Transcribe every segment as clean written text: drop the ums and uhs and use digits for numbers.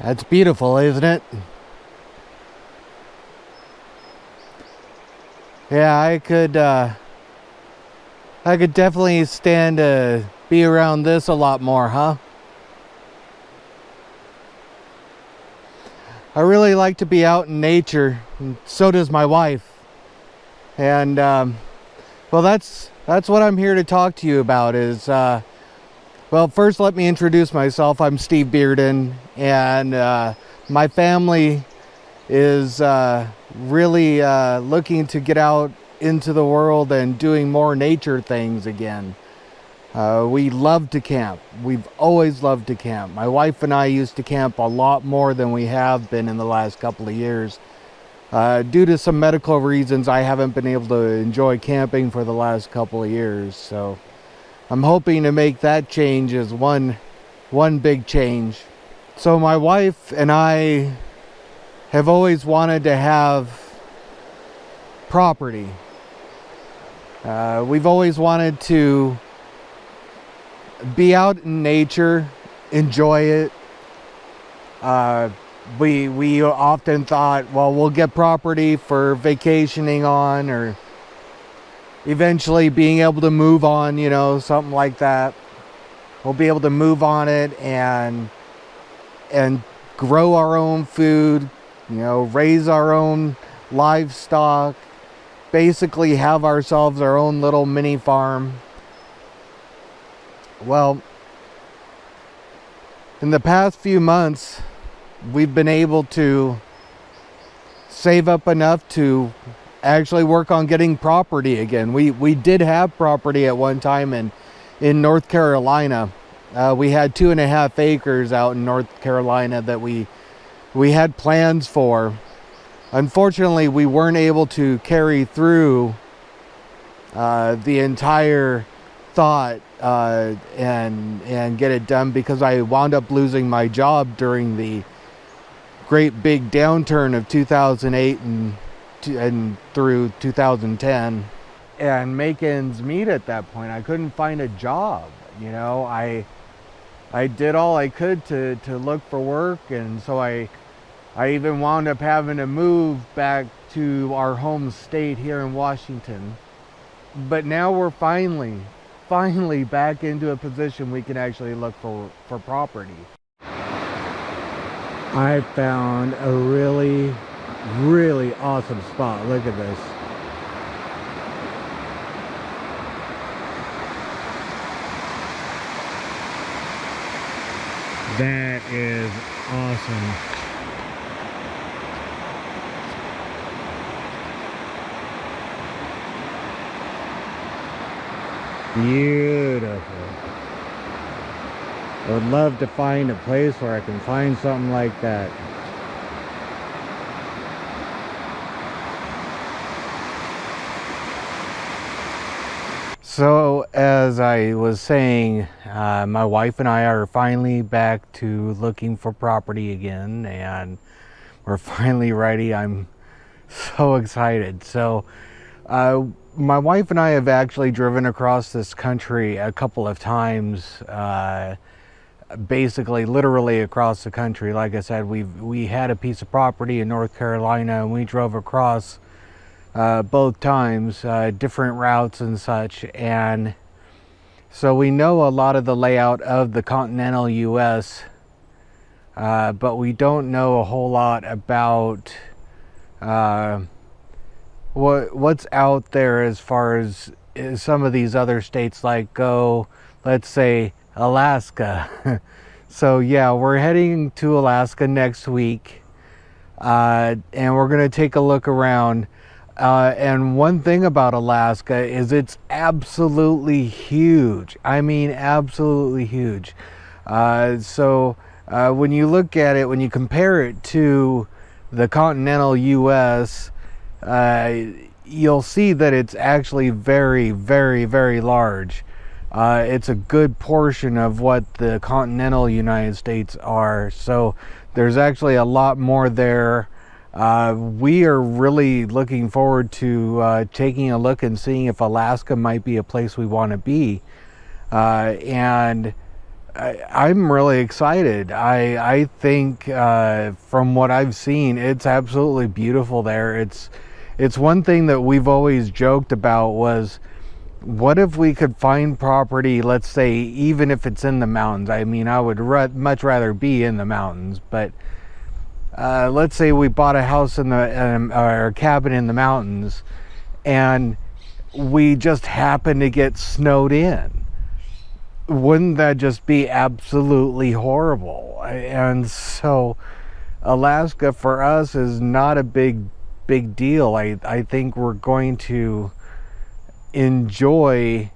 That's beautiful, isn't it? Yeah, I could definitely stand to be around this a lot more, huh? I really like to be out in nature, and so does my wife. And well, that's what I'm here to talk to you about. Well, first let me introduce myself. I'm Steve Bearden, and my family is really looking to get out into the world and doing more nature things again. We love to camp. We've always loved to camp. My wife and I used to camp a lot more than we have been in the last couple of years. Due to some medical reasons, I haven't been able to enjoy camping for the last couple of years. So I'm hoping to make that change as one big change. So my wife and I have always wanted to have property. We've always wanted to be out in nature, enjoy it. We often thought, well, we'll get property for vacationing on, or eventually being able to move on, something like that. We'll be able to move on it and grow our own food, raise our own livestock, basically have ourselves our own little mini farm. Well, in the past few months, we've been able to save up enough to actually work on getting property again. We did have property at one time in North Carolina. We had 2.5 acres out in North Carolina that we had plans for. Unfortunately, we weren't able to carry through the entire thought and get it done because I wound up losing my job during the great big downturn of 2008 and through 2010, and make ends meet at that point. I couldn't find a job. I did all I could to look for work, and so I even wound up having to move back to our home state here in Washington. But now we're finally back into a position we can actually look for property. I found a really awesome spot. Look at this. That is awesome. Beautiful. I would love to find a place where I can find something like that. So as I was saying, my wife and I are finally back to looking for property again, and we're finally ready. I'm so excited. So my wife and I have actually driven across this country a couple of times, basically literally across the country. Like I said, we had a piece of property in North Carolina, and we drove across both times, different routes and such, and so we know a lot of the layout of the continental US, but we don't know a whole lot about what's out there as far as some of these other states, like let's say Alaska. So yeah, we're heading to Alaska next week, and we're gonna take a look around. And one thing about Alaska is it's absolutely huge. I mean, absolutely huge. So when you look at it, when you compare it to the continental US, you'll see that it's actually very, very, very large. It's a good portion of what the continental United States are. So there's actually a lot more there. We are really looking forward to taking a look and seeing if Alaska might be a place we want to be. And I'm really excited. I think from what I've seen, it's absolutely beautiful there. It's one thing that we've always joked about was, what if we could find property, let's say, even if it's in the mountains? I mean, I would much rather be in the mountains, but let's say we bought a house in the or a cabin in the mountains, and we just happen to get snowed in. Wouldn't that just be absolutely horrible? And so Alaska for us is not a big deal. I think we're going to enjoy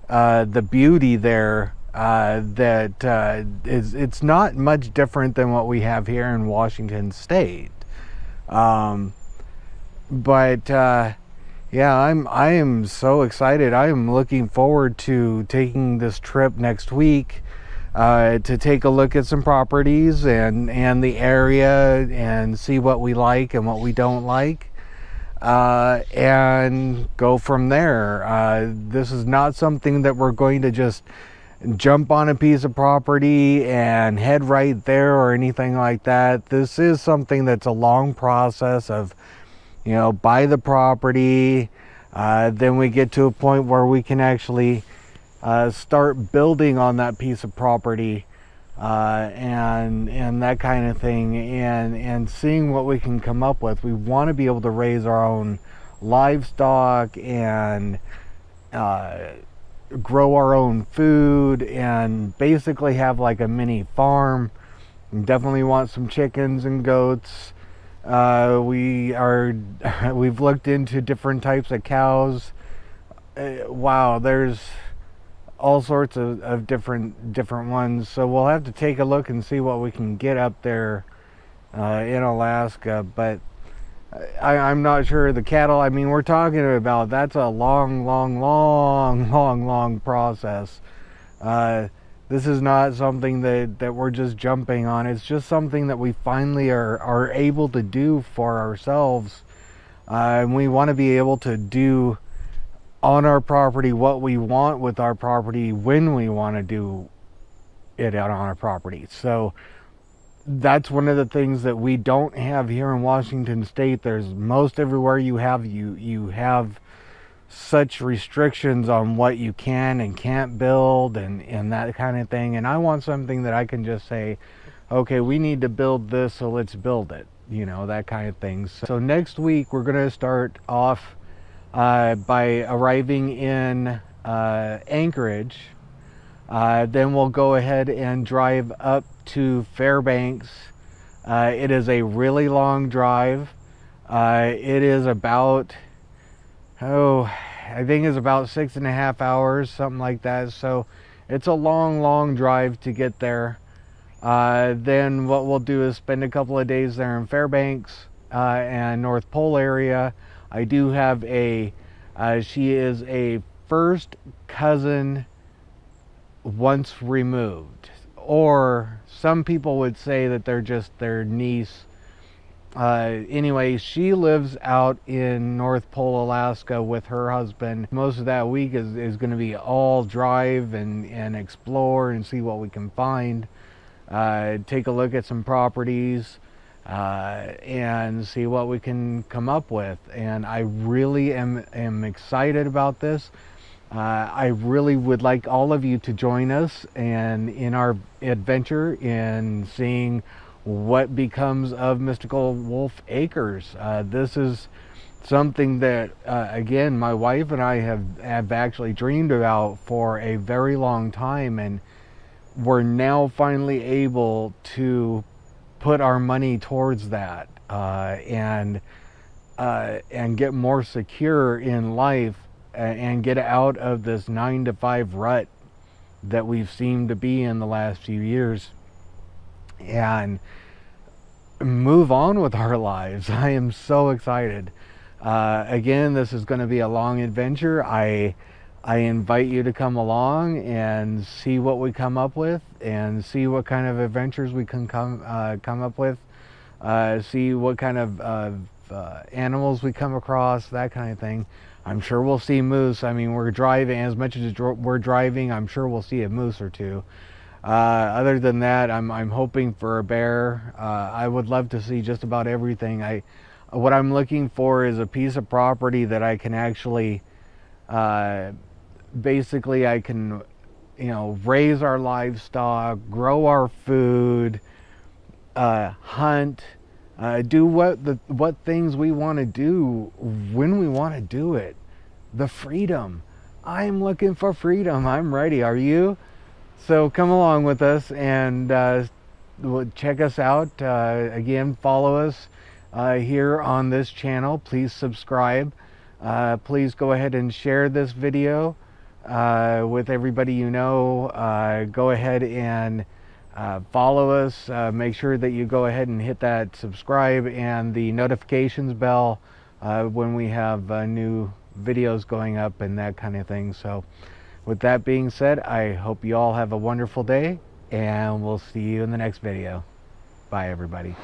the beauty there. It's not much different than what we have here in Washington State. But yeah, I am so excited. I am looking forward to taking this trip next week to take a look at some properties and the area and see what we like and what we don't like, and go from there. This is not something that we're going to just jump on a piece of property and head right there or anything like that. This is something that's a long process of, buy the property, then we get to a point where we can actually start building on that piece of property, and that kind of thing, and seeing what we can come up with. We want to be able to raise our own livestock and grow our own food and basically have like a mini farm. We definitely want some chickens and goats. We've looked into different types of cows. Wow, there's all sorts of different ones. So we'll have to take a look and see what we can get up there in Alaska. But I'm not sure the cattle. I mean, we're talking about, that's a long process. This is not something that we're just jumping on. It's just something that we finally are able to do for ourselves. And we want to be able to do on our property what we want with our property when we want to do it out on our property. So that's one of the things that we don't have here in Washington State. There's most everywhere you have such restrictions on what you can and can't build and that kind of thing. And I want something that I can just say, okay, we need to build this, so let's build it, that kind of thing. So next week we're going to start off by arriving in Anchorage. Then we'll go ahead and drive up to Fairbanks. It is a really long drive. It is about, I think it's about 6.5 hours, something like that. So it's a long drive to get there. Then what we'll do is spend a couple of days there in Fairbanks and North Pole area. I do have she is a first cousin once removed, or some people would say that they're just their niece. Anyway, she lives out in North Pole, Alaska with her husband. Most of that week is going to be all drive and explore and see what we can find. Take a look at some properties and see what we can come up with. And I really am excited about this. I really would like all of you to join us and in our adventure in seeing what becomes of Mystical Wolf Acres. This is something that, again, my wife and I have actually dreamed about for a very long time, and we're now finally able to put our money towards that and get more secure in life and get out of this 9-to-5 rut that we've seemed to be in the last few years and move on with our lives. I am so excited. Again, this is going to be a long adventure. I invite you to come along and see what we come up with and see what kind of adventures we can come up with, see what kind of animals we come across, that kind of thing. I'm sure we'll see moose. I mean, we're driving, as much as we're driving, I'm sure we'll see a moose or two. Other than that, I'm hoping for a bear. I would love to see just about everything. What I'm looking for is a piece of property that I can actually, basically I can, raise our livestock, grow our food, hunt, do what things we want to do when we want to do it. The freedom. I'm looking for freedom. I'm ready. Are you? So come along with us and check us out. Again, follow us here on this channel. Please subscribe. Please go ahead and share this video with everybody you know. Go ahead and follow us. Make sure that you go ahead and hit that subscribe and the notifications bell when we have new videos going up and that kind of thing. So with that being said, I hope you all have a wonderful day, and we'll see you in the next video. Bye, everybody.